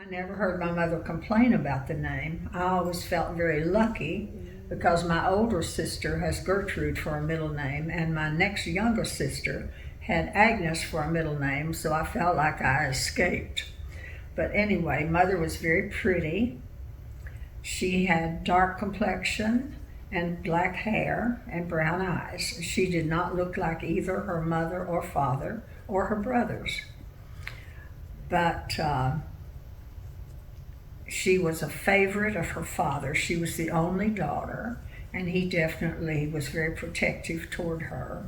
I never heard my mother complain about the name. I always felt very lucky because my older sister has Gertrude for a middle name, and my next younger sister had Agnes for a middle name, so I felt like I escaped. But anyway, mother was very pretty. She had dark complexion and black hair and brown eyes. She did not look like either her mother or father or her brothers. But she was a favorite of her father. She was the only daughter, and he definitely was very protective toward her.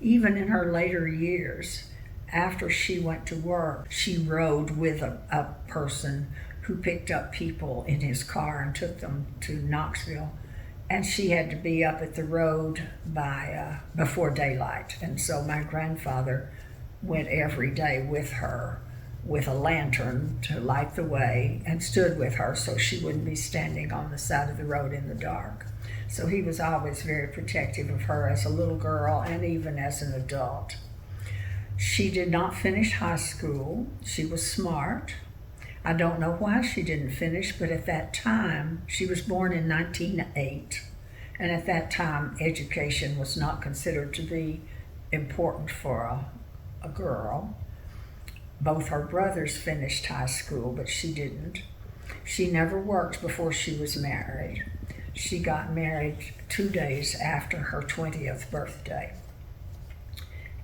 Even in her later years, after she went to work, she rode with a person who picked up people in his car and took them to Knoxville. And she had to be up at the road by before daylight. And so my grandfather went every day with her with a lantern to light the way and stood with her so she wouldn't be standing on the side of the road in the dark. So he was always very protective of her as a little girl and even as an adult. She did not finish high school. She was smart. I don't know why she didn't finish, but at that time, she was born in 1908, and at that time, education was not considered to be important for a girl. Both her brothers finished high school, but she didn't. She never worked before she was married. She got married 2 days after her 20th birthday.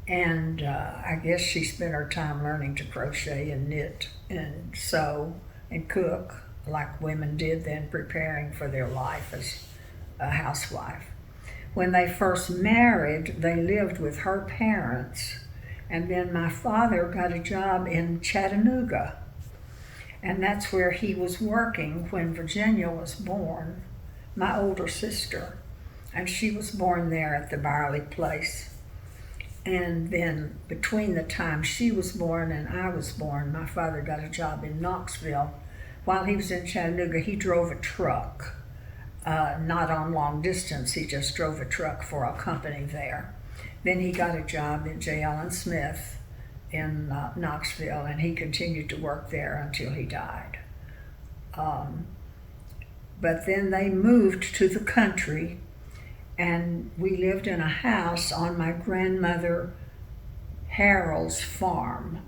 And I guess she spent her time learning to crochet and knit and sew and cook like women did then, preparing for their life as a housewife. When they first married, they lived with her parents, and then my father got a job in Chattanooga, and that's where he was working when Virginia was born, my older sister, and she was born there at the Byerley place. And then between the time she was born and I was born, my father got a job in Knoxville. While he was in Chattanooga, he drove a truck, not on long distance. He just drove a truck for a company there. Then he got a job in J. Allen Smith in Knoxville, and he continued to work there until he died. But then they moved to the country, and we lived in a house on my grandmother Harrell's farm.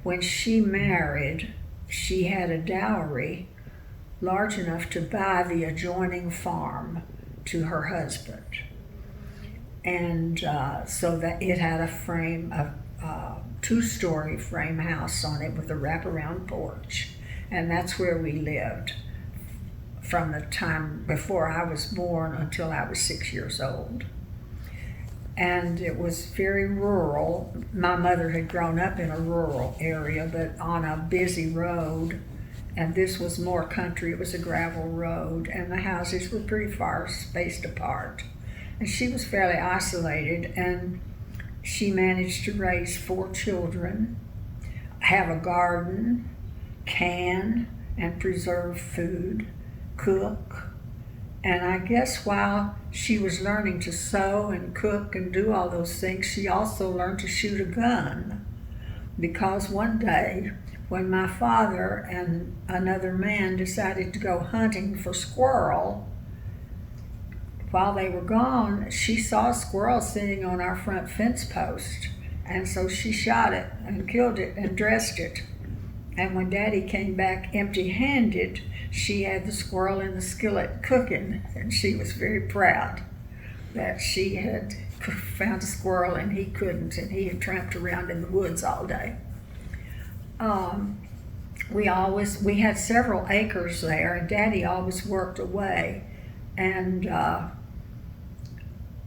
When she married, she had a dowry large enough to buy the adjoining farm to her husband. And so that it had a two-story frame house on it with a wraparound porch. And that's where we lived from the time before I was born until I was 6 years old. And it was very rural. My mother had grown up in a rural area, but on a busy road, and this was more country. It was a gravel road, and the houses were pretty far spaced apart. And she was fairly isolated, and she managed to raise 4 children, have a garden, can and preserve food, cook, and I guess while she was learning to sew and cook and do all those things, she also learned to shoot a gun. Because one day, when my father and another man decided to go hunting for squirrel, while they were gone, she saw a squirrel sitting on our front fence post, and so she shot it and killed it and dressed it. And when Daddy came back empty-handed, she had the squirrel in the skillet cooking, and she was very proud that she had found a squirrel and he couldn't, and he had tramped around in the woods all day. We had several acres there, and Daddy always worked away, and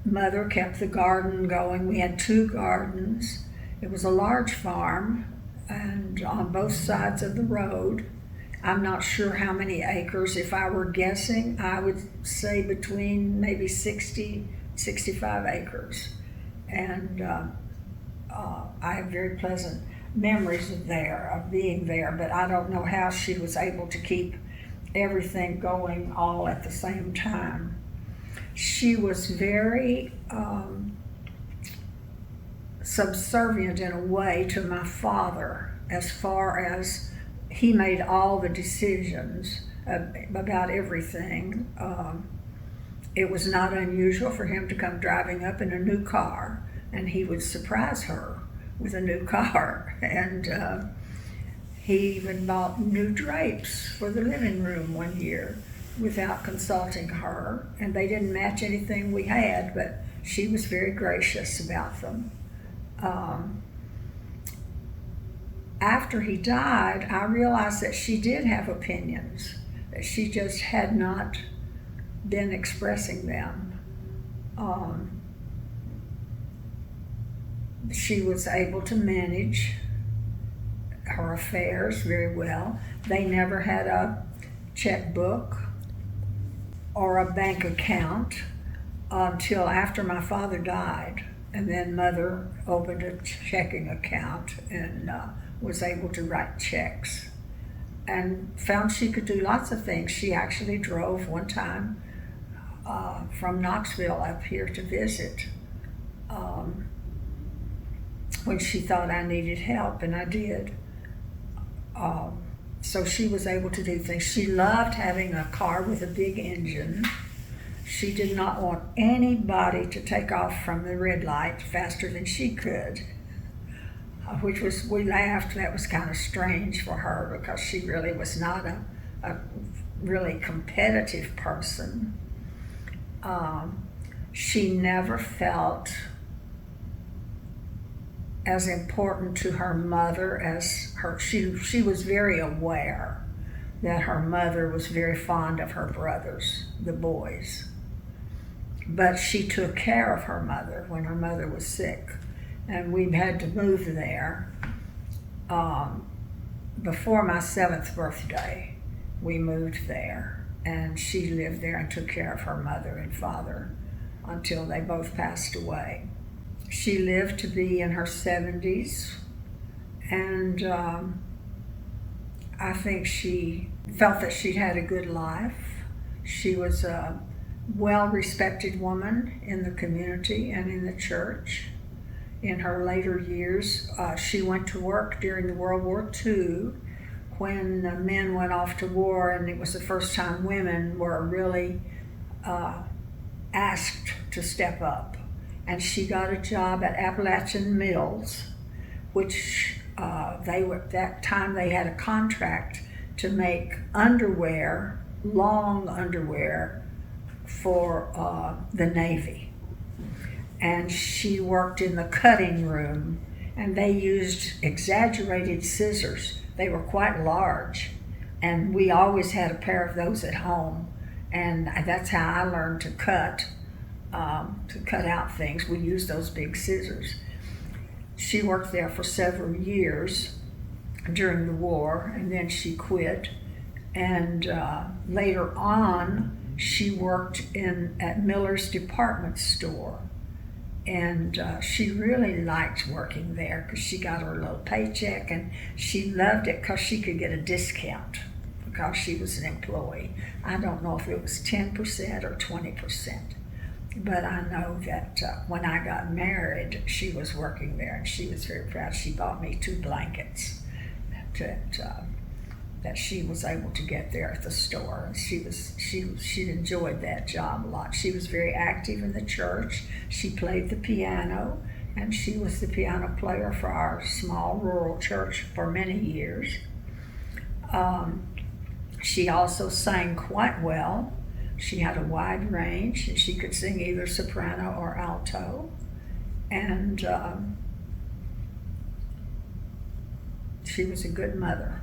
Mother kept the garden going. We had 2 gardens. It was a large farm, and on both sides of the road. I'm not sure how many acres. If I were guessing, I would say between maybe 60, 65 acres. And I have very pleasant memories of being there, but I don't know how she was able to keep everything going all at the same time. She was very subservient in a way to my father, as far as he made all the decisions about everything. It was not unusual for him to come driving up in a new car, and he would surprise her with a new car. And he even bought new drapes for the living room one year without consulting her, and they didn't match anything we had, but she was very gracious about them. After he died, I realized that she did have opinions, that she just had not been expressing them. She was able to manage her affairs very well. They never had a checkbook or a bank account until after my father died. And then Mother opened a checking account and was able to write checks and found she could do lots of things. She actually drove one time from Knoxville up here to visit when she thought I needed help, and I did. So she was able to do things. She loved having a car with a big engine. She did not want anybody to take off from the red light faster than she could, which was, we laughed, that was kind of strange for her because she really was not a really competitive person. She never felt as important to her mother as her, she was very aware that her mother was very fond of her brothers, the boys. But she took care of her mother when her mother was sick, and we had to move there. Before my 7th birthday, we moved there, and she lived there and took care of her mother and father until they both passed away. She lived to be in her 70s, and I think she felt that she'd had a good life. She was a well-respected woman in the community and in the church. In her later years, she went to work during the World War II when men went off to war, and it was the first time women were really asked to step up. And she got a job at Appalachian Mills, which at that time they had a contract to make underwear, long underwear, for the Navy. And she worked in the cutting room, and they used exaggerated scissors. They were quite large, and we always had a pair of those at home, and that's how I learned to cut out things. We used those big scissors. She worked there for several years during the war, and then she quit. And later on, she worked at Miller's department store. And she really liked working there because she got her little paycheck, and she loved it because she could get a discount because she was an employee. I don't know if it was 10% or 20%. But I know that when I got married, she was working there, and she was very proud. She bought me 2 blankets that she was able to get there at the store. And she enjoyed that job a lot. She was very active in the church. She played the piano, and she was the piano player for our small rural church for many years. She also sang quite well. She had a wide range, and she could sing either soprano or alto. And she was a good mother.